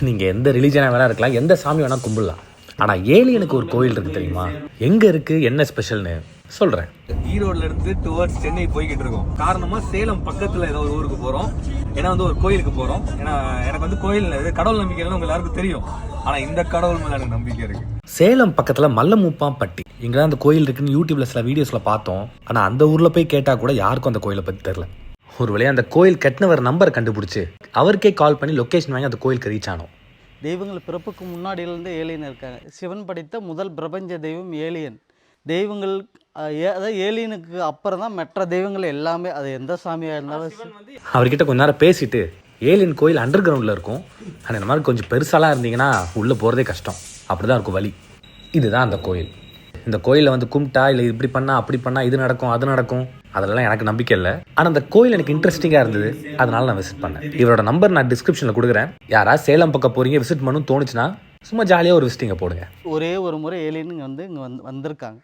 நீங்கள் எந்த ரிலீஜனாக வேணா இருக்கலாம், எந்த சாமி வேணால் கும்பிடலாம். ஆனால் ஏலியனுக்கு ஒரு கோயில் இருக்குது தெரியுமா? எங்கே இருக்குது, என்ன ஸ்பெஷல்னு சொல்கிறேன். ஈரோடுல இருந்து டுவர்ட்ஸ் சென்னை போய்கிட்டு இருக்கோம். காரணமாக சேலம் பக்கத்தில் ஏதோ ஒரு ஊருக்கு போகிறோம். ஏன்னா ஒரு கோயிலுக்கு போகிறோம். ஏன்னா எனக்கு கோயில் கடவுள் நம்பிக்கை உங்க எல்லாருக்கும் தெரியும். ஆனால் இந்த கடவுள் மேலே எனக்கு நம்பிக்கை இருக்குது. சேலம் பக்கத்தில் மல்லமுப்பாம்பட்டி இங்கே தான் அந்த கோயில் இருக்குன்னு யூடியூப்ல சில வீடியோஸில் பார்த்தோம். ஆனால் அந்த ஊரில் போய் கேட்டால் கூட யாருக்கும் அந்த கோயிலை பற்றி தெரில. ஒரு வழியாக அந்த கோயில் கட்டினவர் நம்பர் கண்டுபிடிச்சி அவருக்கே கால் பண்ணி லொக்கேஷன் வாங்கி அந்த கோயிலுக்கு ரீச் ஆனோம். தெய்வங்கள் பிறப்புக்கு முன்னாடியிலேருந்து ஏலியன் இருக்காங்க. சிவன் படைத்த முதல் பிரபஞ்ச தெய்வம் ஏலியன். தெய்வங்கள் அதாவது ஏலியனுக்கு அப்புறம் தான் மற்ற தெய்வங்கள் எல்லாமே, அது எந்த சாமியாக இருந்தாலும். அவர்கிட்ட கொஞ்ச நேரம் பேசிட்டு, ஏலியன் கோயில் அண்டர் கிரவுண்டில் இருக்கும். ஆனால் இந்த மாதிரி கொஞ்சம் பெருசாலாம் இருந்தீங்கன்னா உள்ளே போகிறதே கஷ்டம், அப்படி தான் இருக்கும் வழி. இதுதான் அந்த கோயில். இந்த கோயிலில் கும்பிட்டா இல்லை இப்படி பண்ணால் அப்படி பண்ணால் இது நடக்கும் அது நடக்கும், அதெல்லாம் எனக்கு நம்பிக்கை இல்லை. ஆனால் அந்த கோயில் எனக்கு இன்ட்ரெஸ்டிங்காக இருந்தது, அதனால நான் விசிட் பண்ணேன். இவரோட நம்பர் நான் டிஸ்கிரிப்ஷனில் கொடுக்குறேன். யாராவது சேலம் பக்கம் போகிறீங்க, விசிட் பண்ணணும்னு தோணுச்சுன்னா சும்மா ஜாலியாக ஒரு விசிட்டிங்கை போடுங்க. ஒரே ஒரு முறை ஏலியன் இங்கே வந்திருக்காங்க.